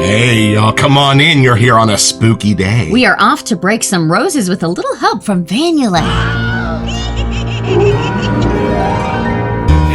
Hey, y'all, come on in. You're here on a spooky day. We are off to break some roses with a little help from Yulay.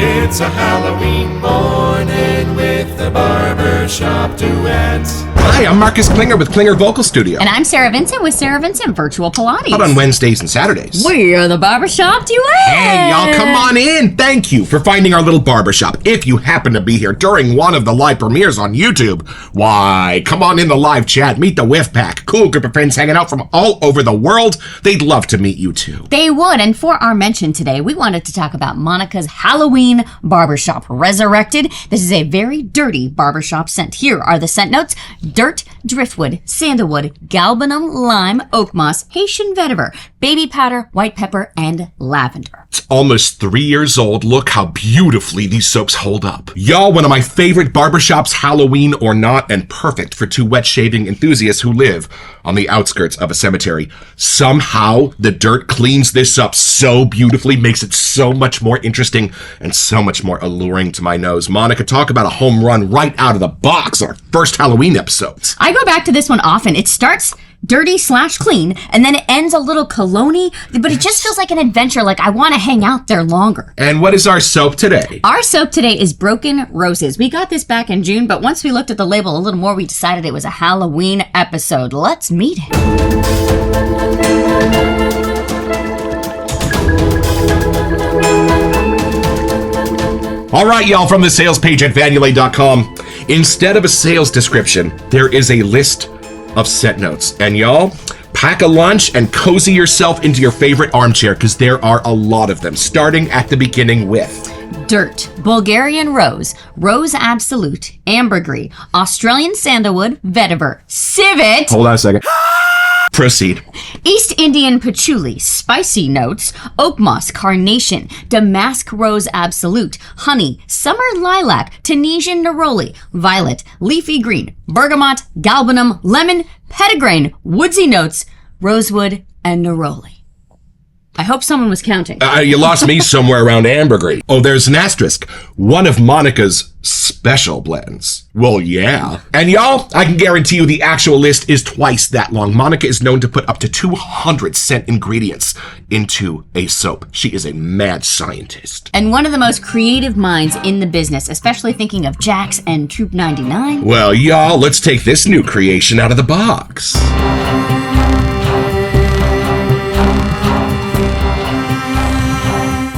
It's a Halloween morning with the Barbershop Duet. Hi, I'm Marcus Klinger with Klinger Vocal Studio. And I'm Sarah Vincent with Sarah Vincent Virtual Pilates. Out on Wednesdays and Saturdays. We are the Barbershop Duet. Hey, y'all, come on in. Thank you for finding our little barbershop. If you happen to be here during one of the live premieres on YouTube, why, come on in the live chat. Meet the Whiff Pack. Cool group of friends hanging out from all over the world. They'd love to meet you, too. They would. And for our mention today, we wanted to talk about Monica's Halloween Barbershop Resurrected. This is a very dirty barbershop scent. Here are the scent notes. Dirt, driftwood, sandalwood, galbanum, lime, oak moss, Haitian vetiver, baby powder, white pepper, and lavender. It's almost 3 years old. Look how beautifully these soaps hold up. Y'all, one of my favorite barbershops, Halloween or not, and perfect for two wet shaving enthusiasts who live on the outskirts of a cemetery. Somehow, the dirt cleans this up so beautifully, makes it so much more interesting and so much more alluring to my nose. Monica, talk about a home run right out of the box, our first Halloween episode. I go back to this one often. It starts dirty/clean, and then it ends a little cologne-y, but it just feels like an adventure, like I want to hang out there longer. And what is our soap today? Our soap today is Broken Roses. We got this back in June, but once we looked at the label a little more, we decided it was a Halloween episode. Let's meet him. All right, y'all, from the sales page at Yulay.com, instead of a sales description, there is a list of scent notes. And y'all, pack a lunch and cozy yourself into your favorite armchair, because there are a lot of them, starting at the beginning with Dirt, Bulgarian Rose, Rose Absolute, Ambergris, Australian Sandalwood, Vetiver, Civet. Hold on a second. Proceed. East Indian Patchouli, Spicy Notes, Oak Moss, Carnation, Damask Rose Absolute, Honey, Summer Lilac, Tunisian Neroli, Violet, Leafy Green, Bergamot, Galbanum, Lemon, Petitgrain, Woodsy Notes, Rosewood, and Neroli. I hope someone was counting. You lost me somewhere around ambergris. Oh, there's an asterisk. One of Monica's special blends. Well, yeah. And y'all, I can guarantee you the actual list is twice that long. Monica is known to put up to 200 scent ingredients into a soap. She is a mad scientist. And one of the most creative minds in the business, especially thinking of Jax and Troop 99. Well, y'all, let's take this new creation out of the box.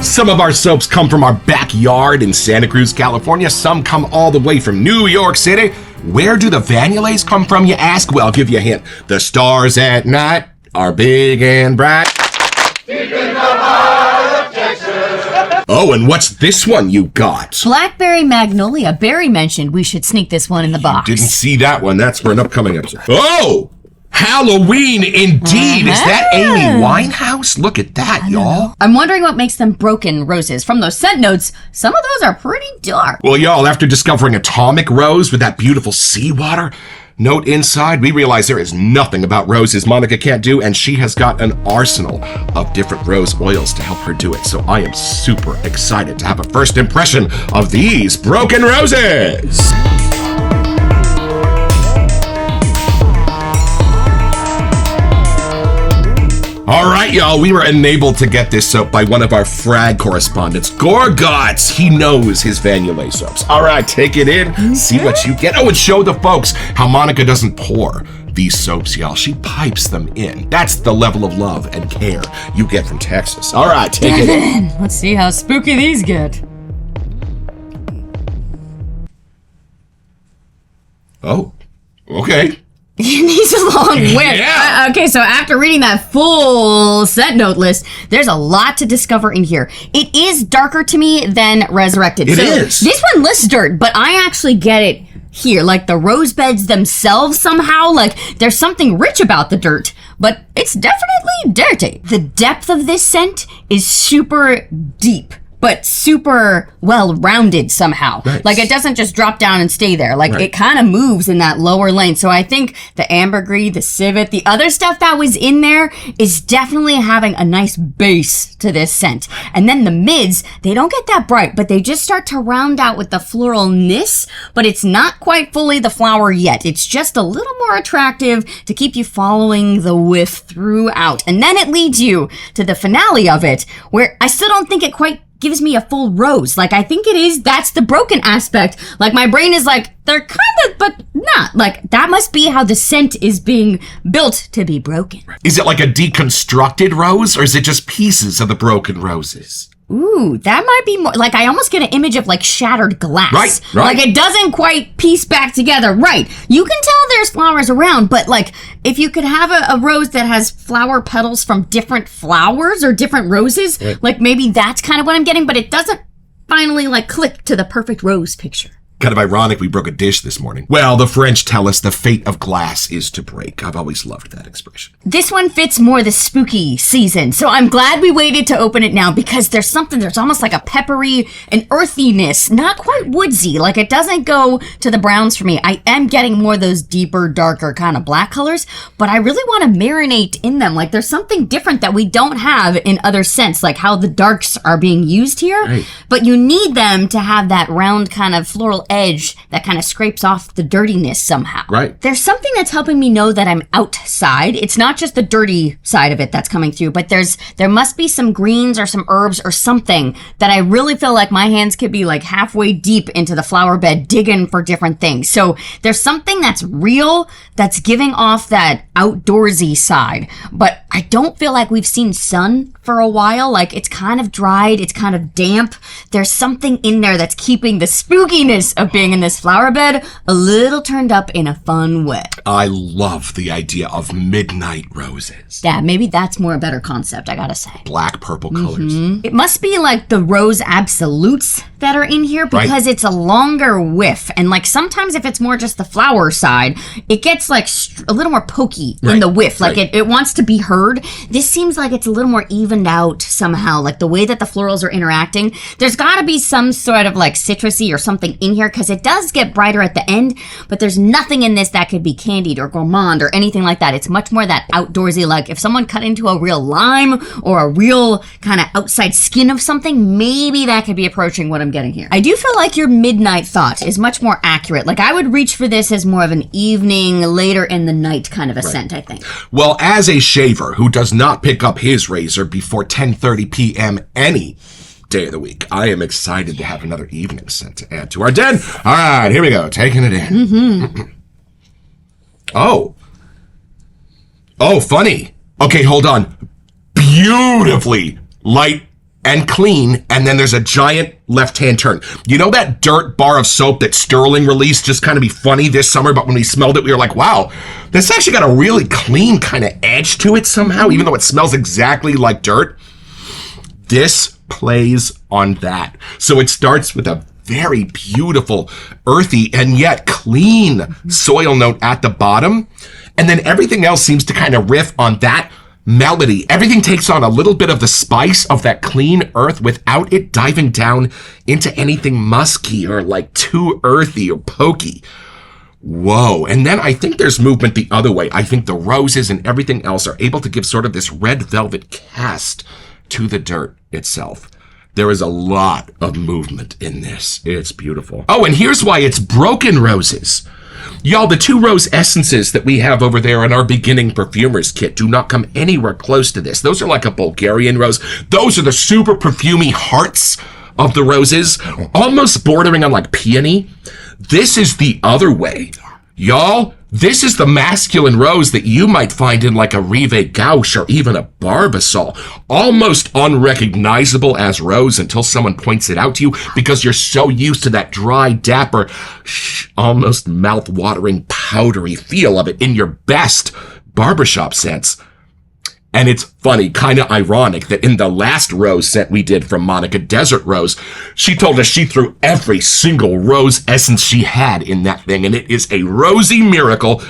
Some of our soaps come from our backyard in Santa Cruz, California. Some come all the way from New York City. Where do the Yulays come from, you ask? Well, I'll give you a hint. The stars at night are big and bright. Deep in the heart of Texas. Oh, and what's this one you got? Blackberry Magnolia. Barry mentioned we should sneak this one in the box. Didn't see that one. That's for an upcoming episode. Oh! Halloween, indeed. Is that Amy Winehouse? Look at that, y'all. I'm wondering what makes them Broken Roses. From those scent notes, some of those are pretty dark. Well, y'all, after discovering Atomic Rose with that beautiful seawater note inside, we realize there is nothing about roses Monica can't do, and she has got an arsenal of different rose oils to help her do it. So I am super excited to have a first impression of these Broken Roses. All right, y'all, we were enabled to get this soap by one of our frag correspondents, Gorgots. He knows his Yulay soaps. All right, take it in, see what you get. Oh, and show the folks how Monica doesn't pour these soaps, y'all. She pipes them in. That's the level of love and care you get from Texas. All right, take it in. Let's see how spooky these get. Oh, okay. These a long whip. Yeah. Okay, so after reading that full scent note list, there's a lot to discover in here. It is darker to me than Resurrected. It is. This one lists dirt, but I actually get it here. Like the rose beds themselves somehow, like there's something rich about the dirt, but it's definitely dirty. The depth of this scent is super deep, but super well-rounded somehow. Nice. Like, it doesn't just drop down and stay there. Like, it kind of moves in that lower lane. So I think the ambergris, the civet, the other stuff that was in there is definitely having a nice base to this scent. And then the mids, they don't get that bright, but they just start to round out with the floralness, but it's not quite fully the flower yet. It's just a little more attractive to keep you following the whiff throughout. And then it leads you to the finale of it, where I still don't think it quite gives me a full rose. Like, I think that's the broken aspect. Like, my brain is like, they're kind of, but not. Like, that must be how the scent is being built to be broken. Is it like a deconstructed rose, or is it just pieces of the broken roses? Ooh, that might be more, like, I almost get an image of, like, shattered glass. Right. Like, it doesn't quite piece back together. Right. You can tell there's flowers around, but, like, if you could have a rose that has flower petals from different flowers or different roses, like, maybe that's kind of what I'm getting, but it doesn't finally, like, click to the perfect rose picture. Kind of ironic we broke a dish this morning. Well, the French tell us the fate of glass is to break. I've always loved that expression. This one fits more the spooky season, so I'm glad we waited to open it now because there's almost like a peppery and earthiness, not quite woodsy, like it doesn't go to the browns for me. I am getting more of those deeper, darker kind of black colors, but I really want to marinate in them. Like, there's something different that we don't have in other scents, like how the darks are being used here, right. But you need them to have that round kind of floral edge that kind of scrapes off the dirtiness somehow. Right. There's something that's helping me know that I'm outside. It's not just the dirty side of it that's coming through, but there must be some greens or some herbs or something that I really feel like my hands could be like halfway deep into the flower bed digging for different things. So there's something that's real that's giving off that outdoorsy side, but I don't feel like we've seen sun for a while. Like, it's kind of dried, it's kind of damp. There's something in there that's keeping the spookiness of being in this flower bed a little turned up in a fun way. I love the idea of midnight roses. Yeah, maybe that's more a better concept, I gotta say. Black, purple colors. It must be like the rose absolutes that are in here because it's a longer whiff. And like sometimes if it's more just the flower side, it gets like a little more pokey in the whiff. Like it wants to be heard. This seems like it's a little more evened out somehow. Like the way that the florals are interacting. There's gotta be some sort of like citrusy or something in here because it does get brighter at the end, but there's nothing in this that could be candied or gourmand or anything like that. It's much more that outdoorsy, like if someone cut into a real lime or a real kind of outside skin of something, maybe that could be approaching what I'm getting here. I do feel like your midnight thought is much more accurate. Like I would reach for this as more of an evening, later in the night kind of a scent, I think. Well, as a shaver who does not pick up his razor before 10:30 p.m. any day of the week, I am excited to have another evening scent to add to our den. All right, here we go. Taking it in. Oh, funny. Okay, hold on. Beautifully light and clean, and then there's a giant left-hand turn. You know that dirt bar of soap that Sterling released just kind of be funny this summer, but when we smelled it, we were like, wow, this actually got a really clean kind of edge to it somehow, even though it smells exactly like dirt. This plays on that. So it starts with a very beautiful, earthy, and yet clean soil note at the bottom. And then everything else seems to kind of riff on that melody. Everything takes on a little bit of the spice of that clean earth without it diving down into anything musky or like too earthy or pokey. Whoa. And then I think there's movement the other way. I think the roses and everything else are able to give sort of this red velvet cast to the dirt itself. There is a lot of movement in this. It's beautiful. Oh, and here's why it's broken roses. Y'all, the 2 rose essences that we have over there in our beginning perfumer's kit do not come anywhere close to this. Those are like a Bulgarian rose. Those are the super perfumey hearts of the roses, almost bordering on like peony. This is the other way. Y'all, this is the masculine rose that you might find in like a Rive Gauche or even a Barbasol. Almost unrecognizable as rose until someone points it out to you because you're so used to that dry, dapper, almost mouth-watering, powdery feel of it in your best barbershop scents. And it's funny, kind of ironic that in the last rose scent we did from Monica, Desert Rose, she told us she threw every single rose essence she had in that thing, and it is a rosy miracle.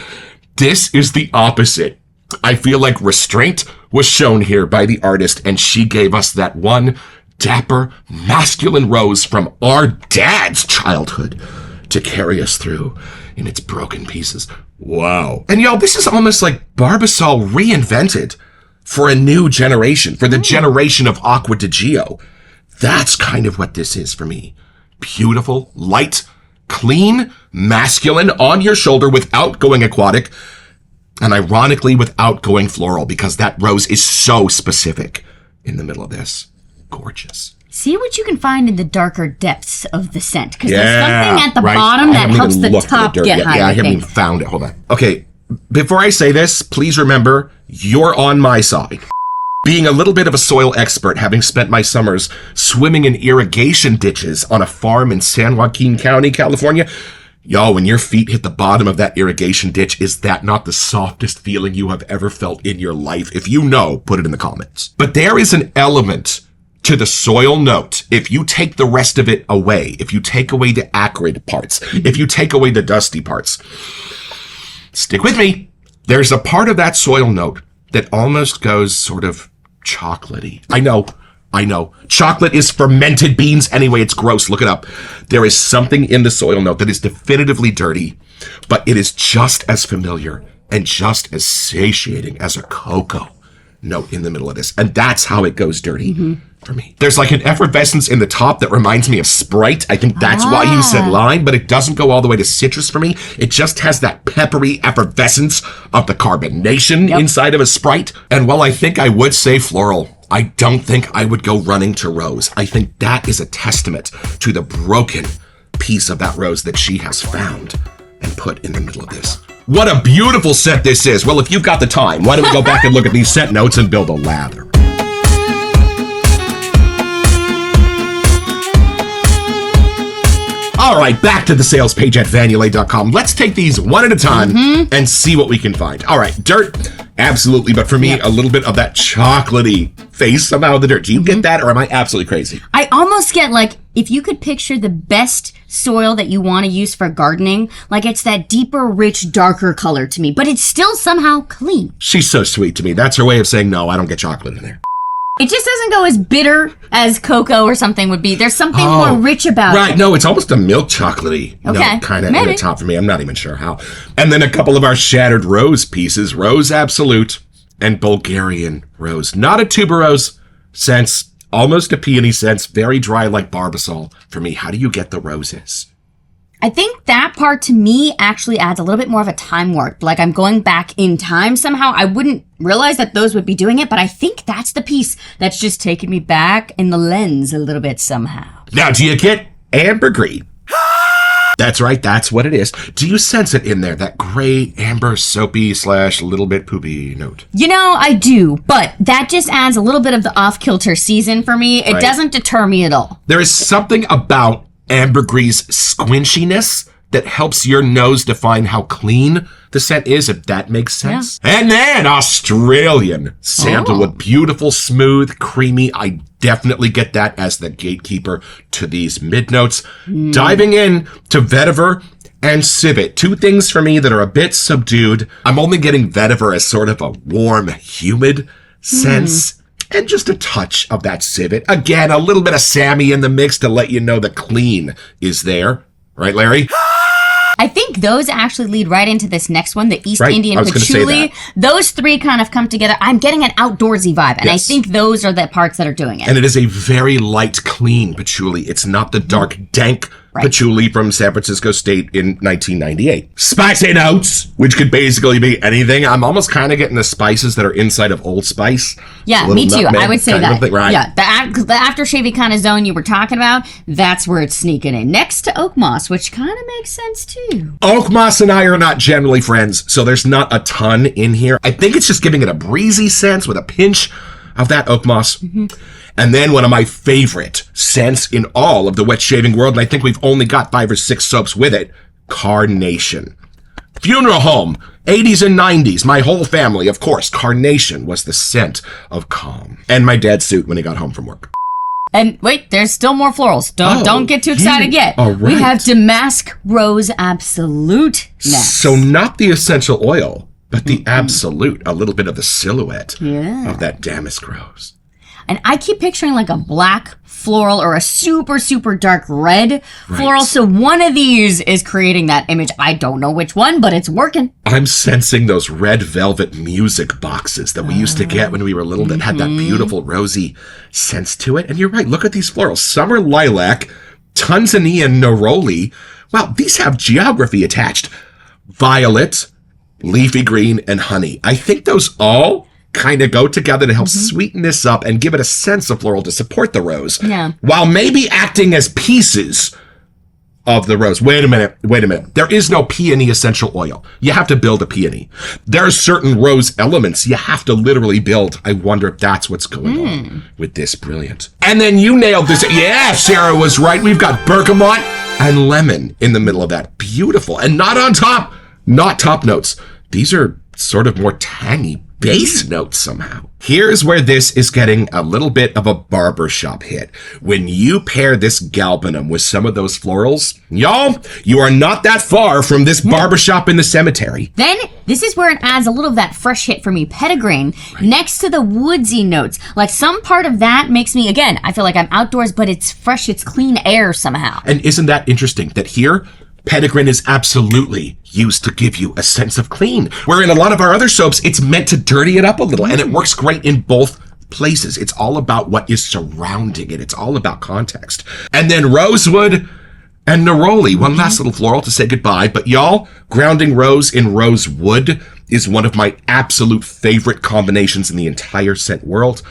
This is the opposite. I feel like restraint was shown here by the artist, and she gave us that one dapper, masculine rose from our dad's childhood to carry us through in its broken pieces. Wow. And y'all, this is almost like Barbasol reinvented for a new generation, for the generation of Aqua di Gio. That's kind of what this is for me. Beautiful, light, clean, masculine, on your shoulder without going aquatic, and ironically without going floral, because that rose is so specific in the middle of this. Gorgeous. See what you can find in the darker depths of the scent, because there's something at the bottom that helps the top get higher. Yeah, I haven't even found it. Hold on. Okay, before I say this, please remember, you're on my side. Being a little bit of a soil expert, having spent my summers swimming in irrigation ditches on a farm in San Joaquin County, California, y'all, when your feet hit the bottom of that irrigation ditch, is that not the softest feeling you have ever felt in your life? If you know, put it in the comments. But there is an element to the soil note. If you take the rest of it away, if you take away the acrid parts, if you take away the dusty parts, stick with me. There's a part of that soil note that almost goes sort of chocolatey. I know. Chocolate is fermented beans. Anyway, it's gross. Look it up. There is something in the soil note that is definitively dirty, but it is just as familiar and just as satiating as a cocoa note in the middle of this. And that's how it goes dirty for me. There's like an effervescence in the top that reminds me of Sprite. I think that's why you said lime, but it doesn't go all the way to citrus for me. It just has that peppery effervescence of the carbonation inside of a Sprite. And while I think I would say floral, I don't think I would go running to rose. I think that is a testament to the broken piece of that rose that she has found and put in the middle of this. What a beautiful scent this is. Well, if you've got the time, why don't we go back and look at these scent notes and build a lather? All right, back to the sales page at Yulay.com. Let's take these one at a time and see what we can find. All right, dirt, absolutely. But for me, a little bit of that chocolatey face somehow of the dirt. Do you get that, or am I absolutely crazy? I almost get like, if you could picture the best soil that you want to use for gardening, like it's that deeper, rich, darker color to me, but it's still somehow clean. She's so sweet to me. That's her way of saying, no, I don't get chocolate in there. It just doesn't go as bitter as cocoa or something would be. There's something more rich about it. Right, no, it's almost a milk chocolatey note kind of in the top for me. I'm not even sure how. And then a couple of our shattered rose pieces, Rose Absolute and Bulgarian Rose. Not a tuberose sense, almost a peony sense, very dry like Barbasol for me. How do you get the roses? I think that part to me actually adds a little bit more of a time warp. Like I'm going back in time somehow. I wouldn't realize that those would be doing it, but I think that's the piece that's just taking me back in the lens a little bit somehow. Now, do you get ambergris? That's right, that's what it is. Do you sense it in there, that gray, amber, soapy / little bit poopy note? You know, I do, but that just adds a little bit of the off-kilter season for me. It doesn't deter me at all. There is something about ambergris' squinchiness that helps your nose define how clean the scent is, if that makes sense. Yeah. And then Australian sandalwood, beautiful, smooth, creamy. I definitely get that as the gatekeeper to these mid notes. Diving in to vetiver and civet, two things for me that are a bit subdued. I'm only getting vetiver as sort of a warm, humid sense. And just a touch of that civet. Again, a little bit of Sammy in the mix to let you know the clean is there. Right, Larry? I think those actually lead right into this next one, the East Indian Patchouli. Those three kind of come together. I'm getting an outdoorsy vibe, and I think those are the parts that are doing it. And it is a very light, clean patchouli. It's not the dark, dank patchouli from San Francisco State in 1998. Spicy notes, which could basically be anything. I'm almost kind of getting the spices that are inside of Old Spice. Yeah, me too. I would say that. Right. Yeah, the aftershavy kind of zone you were talking about, that's where it's sneaking in. Next to oak moss, which kind of makes sense too. Oak moss and I are not generally friends, so there's not a ton in here. I think it's just giving it a breezy sense with a pinch of that oak moss. And then one of my favorite scents in all of the wet shaving world, and I think we've only got 5 or 6 soaps with it, Carnation. Funeral home, 80s and 90s, my whole family, of course, Carnation was the scent of calm. And my dad's suit when he got home from work. And wait, there's still more florals. Don't get too excited yet. All right. We have Damask Rose Absolute next. So not the essential oil, but the absolute, a little bit of the silhouette of that damask rose. And I keep picturing like a black floral or a super, super dark red floral. So one of these is creating that image. I don't know which one, but it's working. I'm sensing those red velvet music boxes that we used to get when we were little that had that beautiful rosy sense to it. And you're right. Look at these florals. Summer lilac, Tanzanian neroli. Wow, these have geography attached. Violet, leafy green, and honey. I think those all kind of go together to help sweeten this up and give it a sense of floral to support the rose. Yeah. While maybe acting as pieces of the rose. Wait a minute. There is no peony essential oil. You have to build a peony. There are certain rose elements you have to literally build. I wonder if that's what's going on with this. Brilliant. And then you nailed this. Yeah, Sarah was right. We've got bergamot and lemon in the middle of that. Beautiful. And not on top, not top notes. These are sort of more tangy bass notes somehow. Here's where this is getting a little bit of a barbershop hit. When you pair this galbanum with some of those florals, y'all, you are not that far from this barbershop in the cemetery. Then, this is where it adds a little of that fresh hit for me, petitgrain, next to the woodsy notes. Like some part of that makes me, again, I feel like I'm outdoors, but it's fresh, it's clean air somehow. And isn't that interesting that here, petitgrain is absolutely used to give you a sense of clean. Where in a lot of our other soaps, it's meant to dirty it up a little, and it works great in both places. It's all about what is surrounding it. It's all about context. And then rosewood and neroli. One last little floral to say goodbye. But y'all, grounding rose in rosewood is one of my absolute favorite combinations in the entire scent world.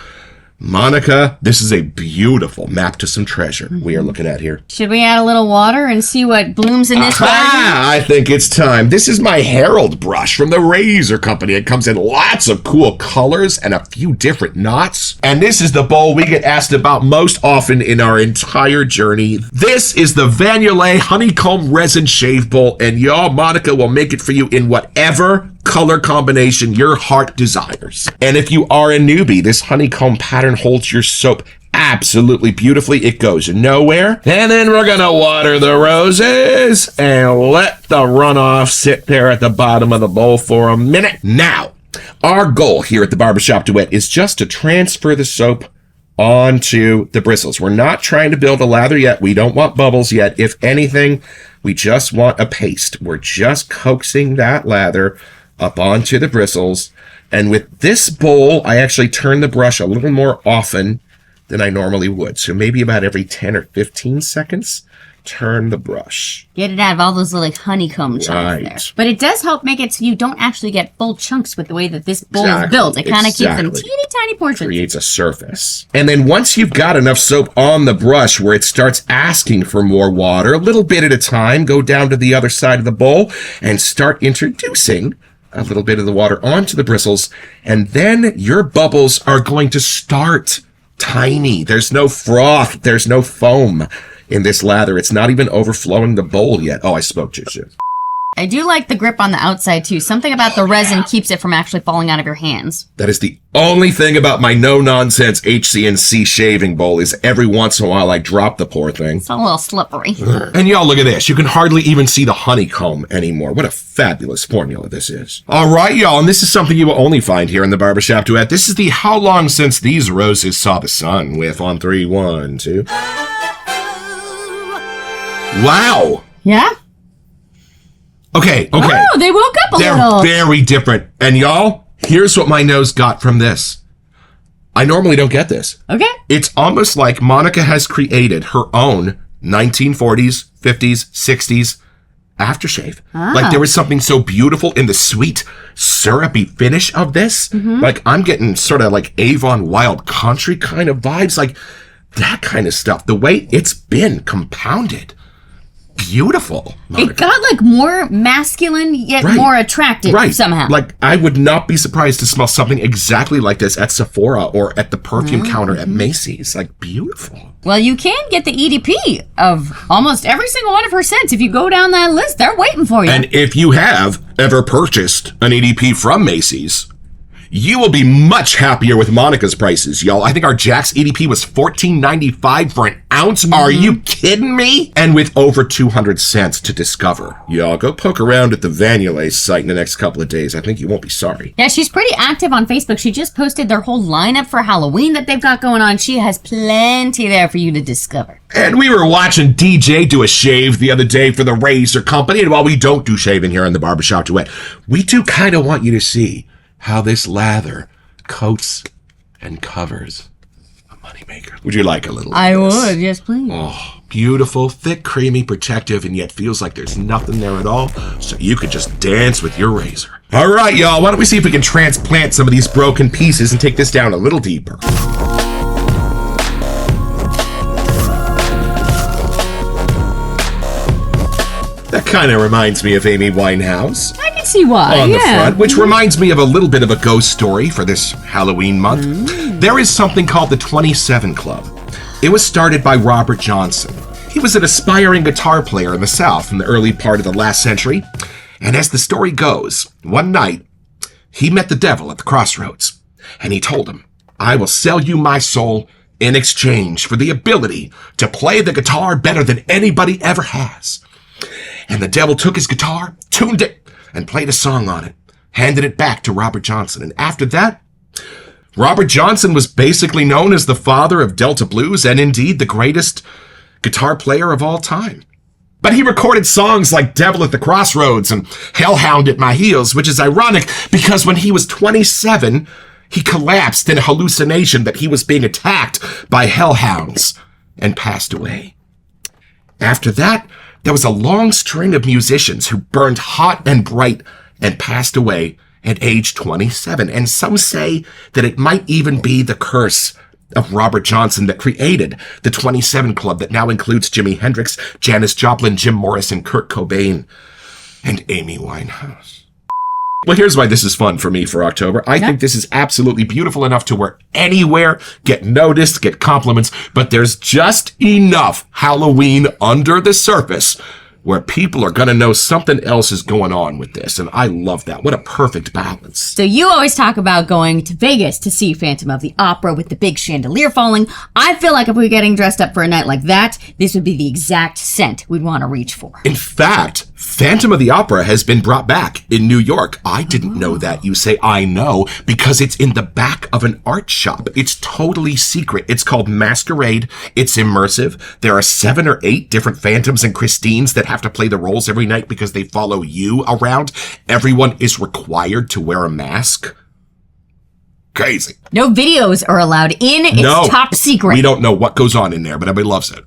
Monica, this is a beautiful map to some treasure we are looking at here. Should we add a little water and see what blooms in this garden? I think it's time. This is my Herald brush from the Razor Company. It comes in lots of cool colors and a few different knots. And this is the bowl we get asked about most often in our entire journey. This is the Yulay Honeycomb Resin Shave Bowl, and y'all, Monica will make it for you in whatever color combination your heart desires. And if you are a newbie, this honeycomb pattern holds your soap absolutely beautifully. It goes nowhere. And then we're gonna water the roses and let the runoff sit there at the bottom of the bowl for a minute. Now, our goal here at the Barbershop Duet is just to transfer the soap onto the bristles. We're not trying to build a lather yet. We don't want bubbles yet. If anything, we just want a paste. We're just coaxing that lather up onto the bristles. And with this bowl, I actually turn the brush a little more often than I normally would. So maybe about every 10 or 15 seconds, turn the brush. Get it out of all those little honeycomb chunks there. But it does help make it so you don't actually get full chunks with the way that this bowl is built. It kind of keeps them teeny tiny portions. Creates a surface. And then once you've got enough soap on the brush where it starts asking for more water, a little bit at a time, go down to the other side of the bowl and start introducing a little bit of the water onto the bristles. And then your bubbles are going to start tiny. There's no froth. There's no foam in this lather. It's not even overflowing the bowl yet. Oh, I spoke too soon. I do like the grip on the outside too. Something about the resin keeps it from actually falling out of your hands. That is the only thing about my no-nonsense HCNC shaving bowl is every once in a while I drop the poor thing. It's a little slippery. And y'all, look at this. You can hardly even see the honeycomb anymore. What a fabulous formula this is. All right, y'all, and this is something you will only find here in the Barbershop Duet. This is the How Long Since These Roses Saw the Sun with on 3, 1, 2. Wow. Yeah? Okay. Oh, they woke up a little. They're very different. And y'all, here's what my nose got from this. I normally don't get this. Okay. It's almost like Monica has created her own 1940s, 50s, 60s aftershave. Like there was something so beautiful in the sweet, syrupy finish of this. Like I'm getting sort of like Avon Wild Country kind of vibes. Like that kind of stuff. The way it's been compounded. Beautiful. Monica. It got like more masculine yet more attractive somehow. Like I would not be surprised to smell something exactly like this at Sephora or at the perfume counter at Macy's. Like beautiful. Well, you can get the EDP of almost every single one of her scents. If you go down that list, they're waiting for you. And if you have ever purchased an EDP from Macy's, You will be much happier with Monica's prices, y'all. I think our Jack's EDP was $14.95 for an ounce. Are you kidding me? And with over 200 cents to discover. Y'all, go poke around at the Yulay site in the next couple of days. I think you won't be sorry. Yeah, she's pretty active on Facebook. She just posted their whole lineup for Halloween that they've got going on. She has plenty there for you to discover. And we were watching DJ do a shave the other day for the Razor Company. And while we don't do shaving here in the Barbershop Duet, we do kind of want you to see how this lather coats and covers a moneymaker. Would you like a little? I would, yes, please. Oh, beautiful, thick, creamy, protective, and yet feels like there's nothing there at all, so you could just dance with your razor. All right, y'all, why don't we see if we can transplant some of these broken pieces and take this down a little deeper. That kind of reminds me of Amy Winehouse. I can see why, on the front, which reminds me of a little bit of a ghost story for this Halloween month. There is something called the 27 Club. It was started by Robert Johnson. He was an aspiring guitar player in the South in the early part of the last century. And as the story goes, one night, he met the devil at the crossroads. And he told him, "I will sell you my soul in exchange for the ability to play the guitar better than anybody ever has." And the devil took his guitar, tuned it, and played a song on it, handed it back to Robert Johnson. And after that, Robert Johnson was basically known as the father of Delta blues and indeed the greatest guitar player of all time. But he recorded songs like Devil at the Crossroads and Hellhound at My Heels, which is ironic because when he was 27, he collapsed in a hallucination that he was being attacked by hellhounds and passed away. After that, there was a long string of musicians who burned hot and bright and passed away at age 27. And some say that it might even be the curse of Robert Johnson that created the 27 Club that now includes Jimi Hendrix, Janis Joplin, Jim Morrison, Kurt Cobain, and Amy Winehouse. Well, here's why this is fun for me for October. I think this is absolutely beautiful enough to wear anywhere, get noticed, get compliments, but there's just enough Halloween under the surface where people are going to know something else is going on with this. And I love that. What a perfect balance. So you always talk about going to Vegas to see Phantom of the Opera with the big chandelier falling. I feel like if we were getting dressed up for a night like that, this would be the exact scent we'd want to reach for. In fact, Phantom of the Opera has been brought back in New York. I didn't know that. You say, I know, because it's in the back of an art shop. It's totally secret. It's called Masquerade. It's immersive. There are 7 or 8 different Phantoms and Christines that have to play the roles every night because they follow you around. Everyone is required to wear a mask. Crazy. No videos are allowed in. It's top secret. We don't know what goes on in there, but everybody loves it.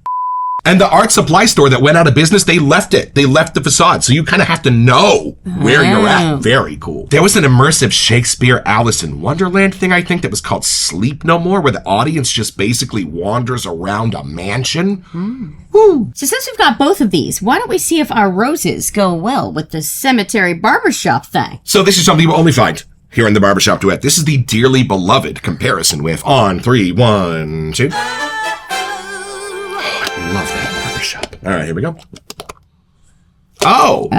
And the art supply store that went out of business, they left it. They left the facade. So you kind of have to know where you're at. Very cool. There was an immersive Shakespeare Alice in Wonderland thing, I think, that was called Sleep No More, where the audience just basically wanders around a mansion. Woo. So since we've got both of these, why don't we see if our roses go well with the cemetery barbershop thing? So this is something you will only find here in the Barbershop Duet. This is the dearly beloved comparison with On 3, 1, 2. Love that barbershop. All right, here we go. Oh,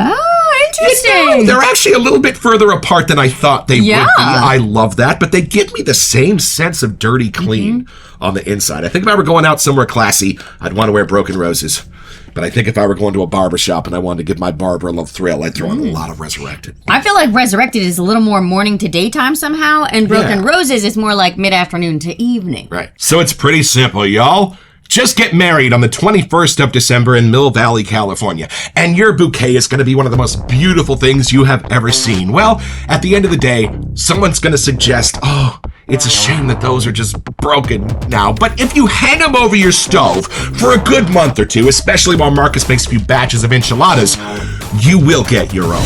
interesting. They're actually a little bit further apart than I thought they would be. I love that, but they give me the same sense of dirty clean on the inside. I think if I were going out somewhere classy, I'd want to wear broken roses. But I think if I were going to a barbershop and I wanted to give my barber a little thrill, I'd throw in a lot of Resurrected. I feel like Resurrected is a little more morning to daytime somehow, and Broken Roses is more like mid-afternoon to evening. Right. So it's pretty simple, y'all. Just get married on the 21st of December in Mill Valley, California, and your bouquet is going to be one of the most beautiful things you have ever seen. Well, at the end of the day, someone's going to suggest, oh, it's a shame that those are just broken now. But if you hang them over your stove for a good month or two, especially while Marcus makes a few batches of enchiladas, you will get your own.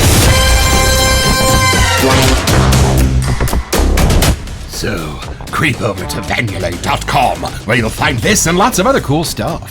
So, creep over to Yulay.com, where you'll find this and lots of other cool stuff.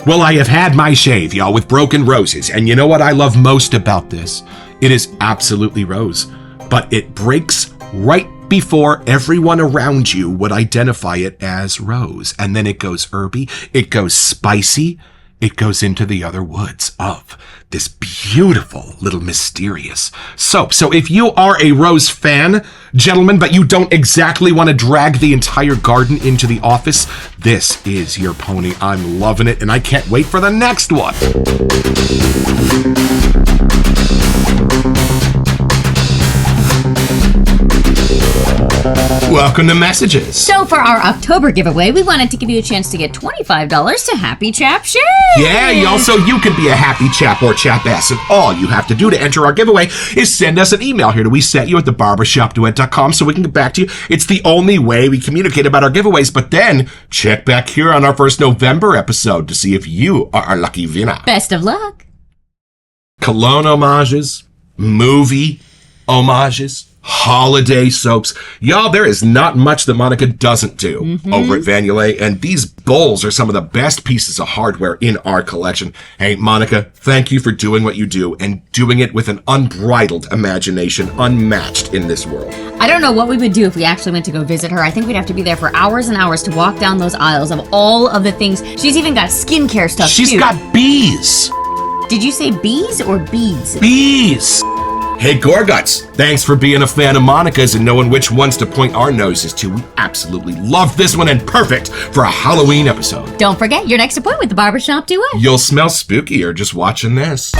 Well, I have had my shave, y'all, with broken roses, and you know what I love most about this? It is absolutely rose, but it breaks right before, everyone around you would identify it as rose. And then it goes herby, it goes spicy, it goes into the other woods of this beautiful little mysterious soap. So if you are a rose fan, gentlemen, but you don't exactly want to drag the entire garden into the office, this is your pony. I'm loving it, and I can't wait for the next one. Welcome to Messages. So for our October giveaway, we wanted to give you a chance to get $25 to Happy Chap Shave. Yeah, y'all, so you can be a happy chap or chapess, and all you have to do to enter our giveaway is send us an email here to wesetyou@thebarbershopduet.com so we can get back to you. It's the only way we communicate about our giveaways, but then check back here on our first November episode to see if you are our lucky winner. Best of luck. Cologne homages, movie homages, holiday soaps. Y'all, there is not much that Monica doesn't do over at Van Yulay, and these bowls are some of the best pieces of hardware in our collection. Hey, Monica, thank you for doing what you do and doing it with an unbridled imagination unmatched in this world. I don't know what we would do if we actually went to go visit her. I think we'd have to be there for hours and hours to walk down those aisles of all of the things. She's even got skincare stuff, She's too. got bees. Did you say bees or beads? Bees. Hey, Gorguts, thanks for being a fan of Monica's and knowing which ones to point our noses to. We absolutely love this one and perfect for a Halloween episode. Don't forget your next appointment with the Barbershop Duet. You'll smell spookier just watching this.